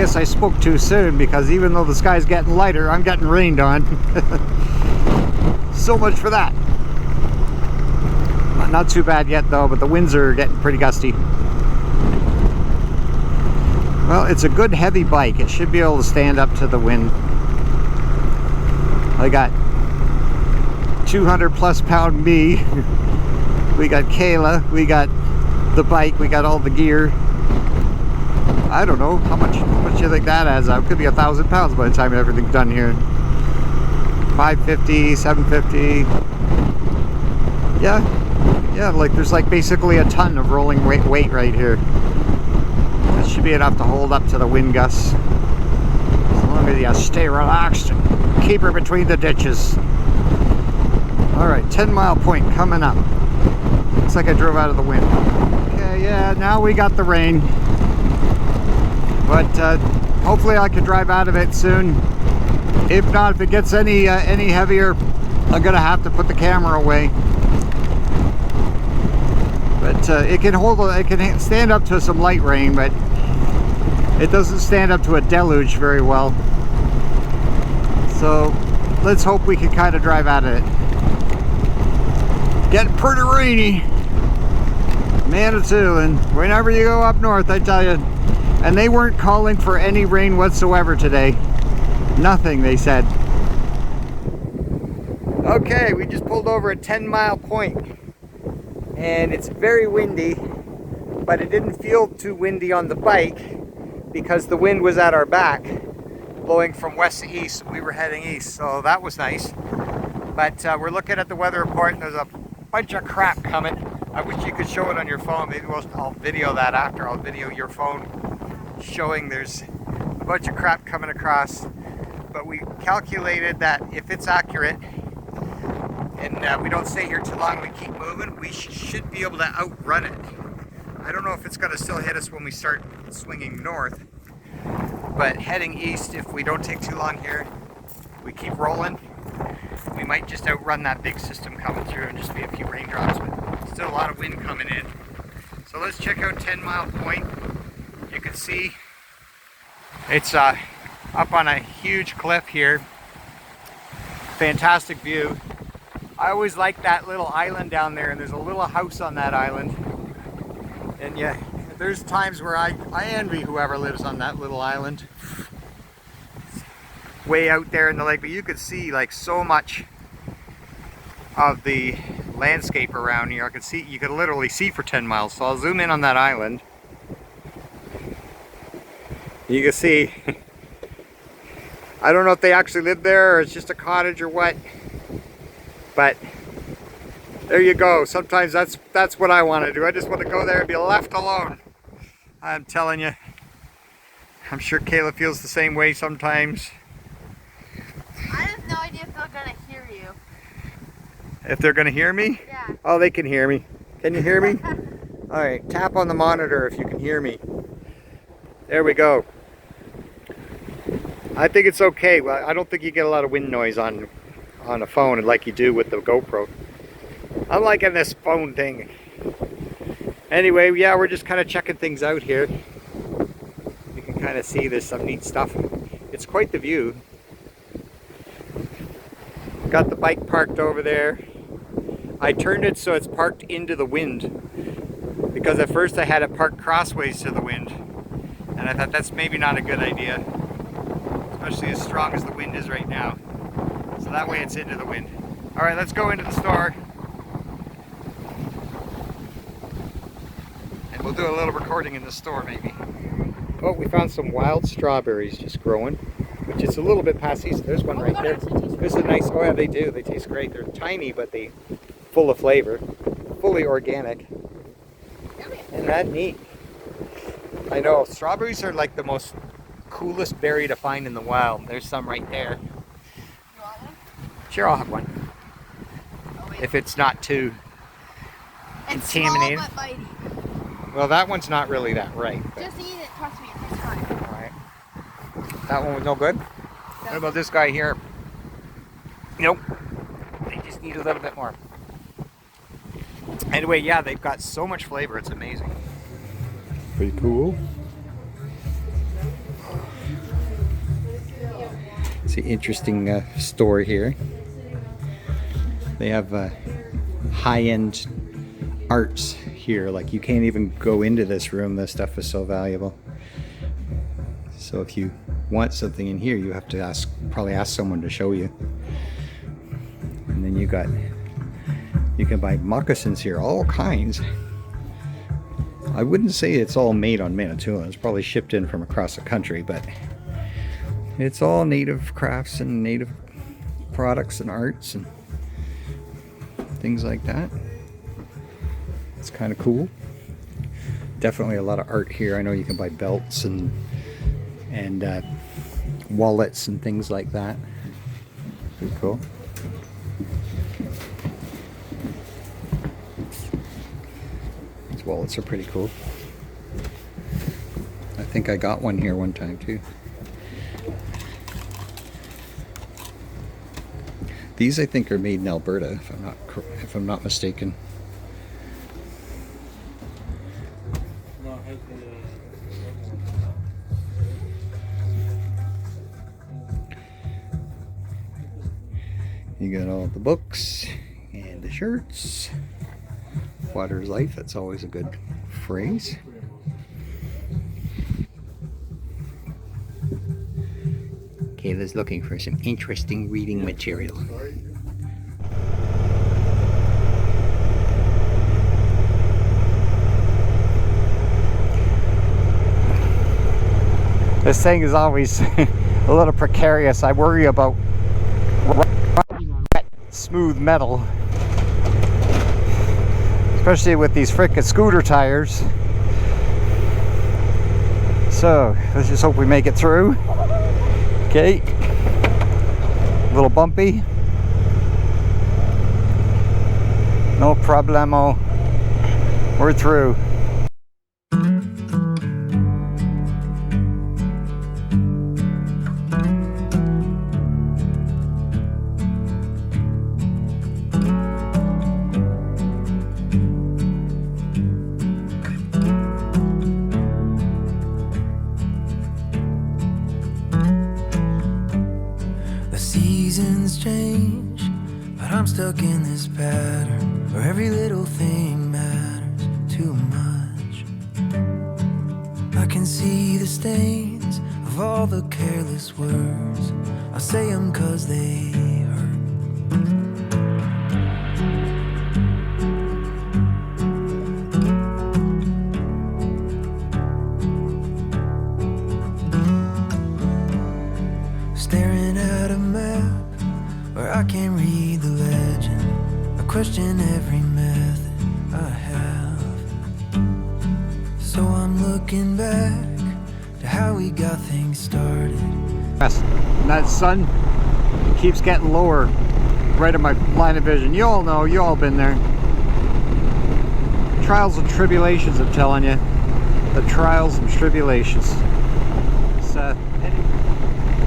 guess I spoke too soon, because even though the sky's getting lighter, I'm getting rained on. So much for that. Not too bad yet though, but the winds are getting pretty gusty. Well, it's a good heavy bike. It should be able to stand up to the wind. I got 200 plus pound me. We got Kayla, we got the bike, we got all the gear. I don't know how much do you think that adds up? Could be 1,000 pounds by the time everything's done here. 550, 750. Yeah, like there's like basically a ton of rolling weight right here. That should be enough to hold up to the wind gusts. As long as you stay relaxed and keep her between the ditches. Alright, 10-mile point coming up. Looks like I drove out of the wind. Okay, yeah, now we got the rain. But hopefully I can drive out of it soon. If not, if it gets any heavier, I'm gonna have to put the camera away. But it can stand up to some light rain, but it doesn't stand up to a deluge very well. So let's hope we can kind of drive out of it. Getting pretty rainy, Manitoulin. Whenever you go up north, I tell you. And they weren't calling for any rain whatsoever today. Nothing, they said. Okay, we just pulled over a 10-mile point. And it's very windy, but it didn't feel too windy on the bike because the wind was at our back, blowing from west to east. We were heading east, so that was nice. But we're looking at the weather report, and there's a bunch of crap coming. I wish you could show it on your phone. Maybe I'll video that after. I'll video your phone showing there's a bunch of crap coming across. But we calculated that if it's accurate and we don't stay here too long, we keep moving, we should be able to outrun it. I don't know if it's going to still hit us when we start swinging north, but heading east, if we don't take too long here, we keep rolling, we might just outrun that big system coming through and just be a few raindrops, but still a lot of wind coming in. So let's check out 10-mile point. You can see it's up on a huge cliff here. Fantastic view. I always like that little island down there, and there's a little house on that island. And yeah, there's times where I envy whoever lives on that little island. Way out there in the lake, but you could see like so much of the landscape around here. You could literally see for 10 miles. So I'll zoom in on that island. You can see, I don't know if they actually live there or it's just a cottage or what. But there you go. Sometimes that's what I want to do. I just want to go there and be left alone. I'm telling you. I'm sure Kayla feels the same way sometimes. I have no idea if they're going to hear you. If they're going to hear me? Yeah. Oh, they can hear me. Can you hear me? Alright, tap on the monitor if you can hear me. There we go. I think it's okay. Well, I don't think you get a lot of wind noise on a phone like you do with the GoPro. I'm liking this phone thing. Anyway, yeah, we're just kind of checking things out here. You can kind of see there's some neat stuff. It's quite the view. Got the bike parked over there. I turned it so it's parked into the wind, because at first I had it parked crossways to the wind, and I thought that's maybe not a good idea, especially as strong as the wind is right now. So that way it's into the wind. Alright, let's go into the store. And we'll do a little recording in the store maybe. Oh, we found some wild strawberries just growing, which is a little bit past season. There's one right there. There's a nice, oh yeah, they do. They taste great. They're tiny, but they full of flavor. Fully organic. Isn't that neat? I know, strawberries are like the most coolest berry to find in the wild. There's some right there. Sure, I'll have one. Oh, if it's not too contaminated. Small but bitey. Well, that one's not really that ripe. Just eat it, trust me, it's fine. Alright. That one was no good? What about this guy here? Nope. They just need a little bit more. Anyway, yeah, they've got so much flavor, it's amazing. Pretty cool. It's an interesting store here. They have high-end arts here. Like, you can't even go into this room. This stuff is so valuable. So if you want something in here, you have to probably ask someone to show you. And then you can buy moccasins here, all kinds. I wouldn't say it's all made on Manitoulin. It's probably shipped in from across the country, but it's all native crafts and native products and arts and things like that. It's kind of cool. Definitely a lot of art here. I know you can buy belts and wallets and things like that. Pretty cool. These wallets are pretty cool. I think I got one here one time too. These I think are made in Alberta, if I'm not mistaken. You got all the books and the shirts. Water is life, that's always a good phrase. Kayla's looking for some interesting reading material. This thing is always a little precarious. I worry about riding on wet, smooth metal, especially with these frickin' scooter tires. So let's just hope we make it through. Okay, a little bumpy. No problemo. We're through. Seasons change, but I'm stuck in this pattern where every little thing matters too much. I can see the stains of all the careless words. I say them 'cause they hurt. Staring at a map where I can't read the legend. I question every method I have. So I'm looking back to how we got things started. And that sun keeps getting lower right in my line of vision. You all know, you all been there. Trials and tribulations, I'm telling you. The trials and tribulations.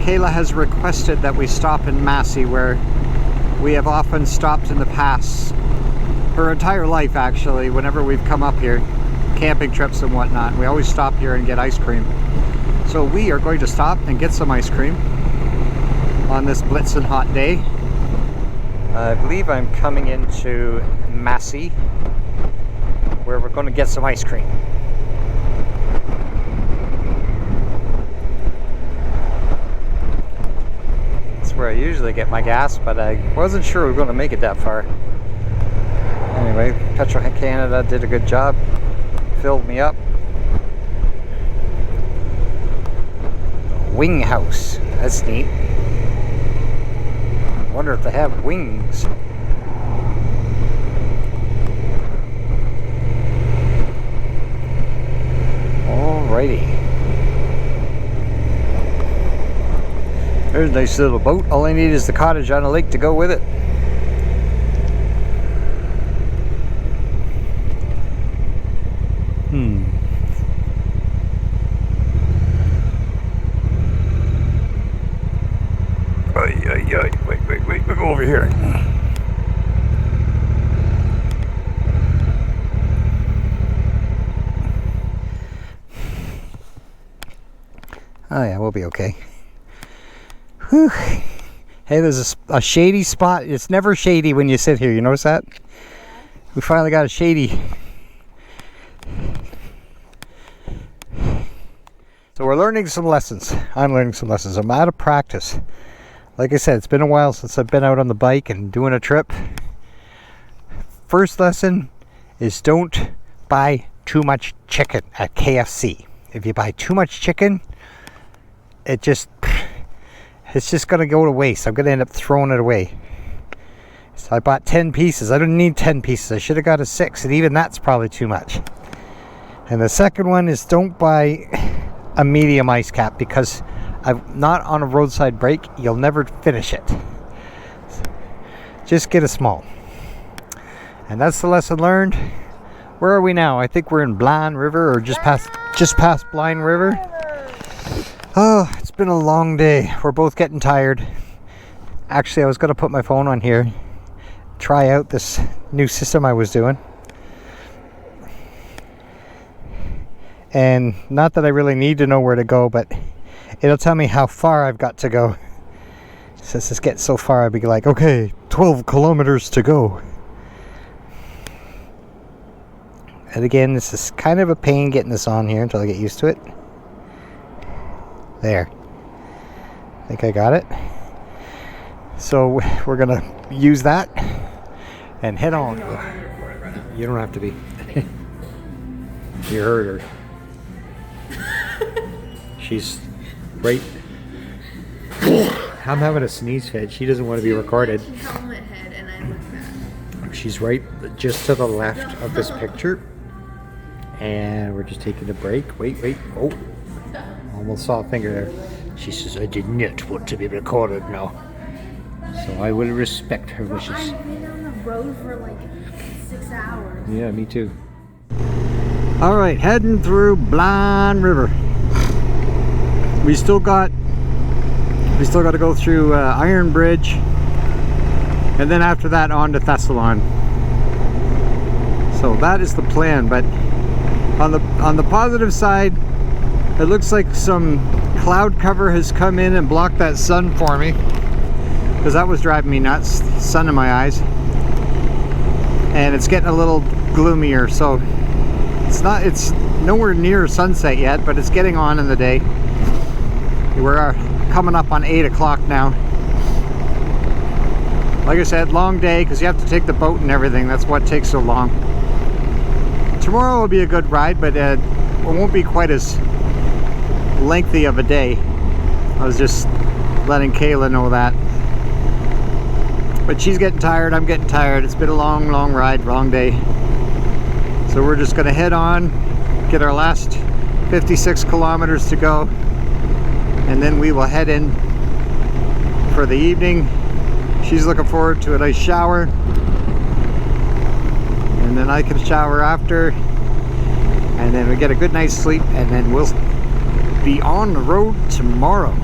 Kayla has requested that we stop in Massey, where we have often stopped in the past. Her entire life, actually, whenever we've come up here, camping trips and whatnot, we always stop here and get ice cream. So we are going to stop and get some ice cream on this blitzing hot day. I believe I'm coming into Massey, where we're going to get some ice cream. Where I usually get my gas, but I wasn't sure we were going to make it that far. Anyway, Petro Canada did a good job, filled me up. Wing house, that's neat. I wonder if they have wings. Alrighty. There's a nice little boat. All I need is the cottage on a lake to go with it. Wait, we'll go over here. Oh yeah, we'll be okay. Whew. Hey, there's a shady spot. It's never shady when you sit here. You notice that? We finally got a shady. So we're learning some lessons. I'm learning some lessons. I'm out of practice. Like I said, it's been a while since I've been out on the bike and doing a trip. First lesson is don't buy too much chicken at KFC. If you buy too much chicken, it's just going to go to waste. I'm going to end up throwing it away. So I bought 10 pieces. I didn't need 10 pieces. I should have got a 6, and even that's probably too much. And the second one is don't buy a medium ice cap, because I'm not on a roadside break. You'll never finish it. Just get a small. And that's the lesson learned. Where are we now? I think we're in Blind River, or just past Blind River. Oh, it's been a long day. We're both getting tired. Actually, I was going to put my phone on here, try out this new system I was doing. And not that I really need to know where to go, but it'll tell me how far I've got to go. Since this gets so far, I'd be like, okay, 12 kilometers to go. And again, this is kind of a pain getting this on here until I get used to it. There. I think I got it. So we're gonna use that and head on. You don't have to be. You heard her. She's right. I'm having a sneeze fit. She doesn't want to be recorded. Helmet head and I look back. She's right just to the left of this picture. And we're just taking a break. Wait. Oh, almost saw a finger there. She says, I did not want to be recorded now. So I will respect her wishes. I've been on the road for like 6 hours. Yeah, me too. All right, heading through Blind River. We still got to go through Iron Bridge, and then after that on to Thessalon. So that is the plan. But on the positive side, it looks like some cloud cover has come in and blocked that sun for me, because that was driving me nuts. Sun in my eyes, and it's getting a little gloomier. So it's nowhere near sunset yet, but it's getting on in the day. We're coming up on 8 o'clock now. Like I said, long day, because you have to take the boat and everything. That's what takes so long. Tomorrow will be a good ride, but it won't be quite as lengthy of a day. I was just letting Kayla know that. But she's getting tired, I'm getting tired. It's been a long ride, long day. So we're just gonna head on, get our last 56 kilometers to go, and then we will head in for the evening. She's looking forward to a nice shower, and then I can shower after, and then we get a good night's sleep, and then we'll be on the road tomorrow.